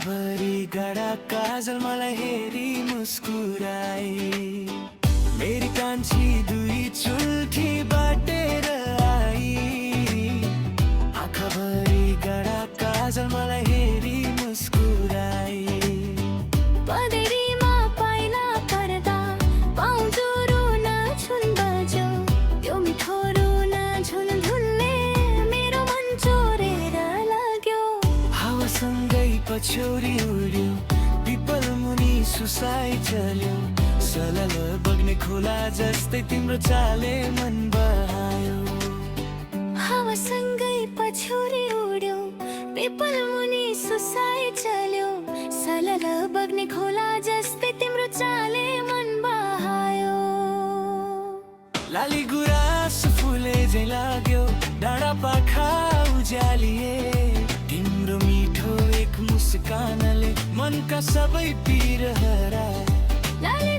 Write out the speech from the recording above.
आँखाभरि गाडा काजल मलाई हेरी मुस्कुराई। मेरी कान्छी दुई चुल्ठी बाटेर आई। आँखाभरि गाडा काजल मलाई हेरी मुस्कुराई। पदेरीमा पाइला पर्दा पाउँदो रुन झुन बज्यो। त्यो मिठो रुन झुन झुनले मेरो मन चोरेर लाग्यो। हावासँगै पछ्यौरी उड्यो, पिपल मुनि सुसाइ चल्यो। सलल बग्ने खोला जस्तै तिम्रो चाले मन बहायो। हावासँगै पछ्यौरी उड्यो, पिपल मुनि सुसाइ चल्यो। सलल बग्ने खोला जस्तै तिम्रो चाले मन बहायो। लाली गुराँस फुले झै लाग्यो, डाँडा पाखा उज्यालिए। तिम्रो मिठो एक मुस्कानले मनका सबै पीर हराए। लाली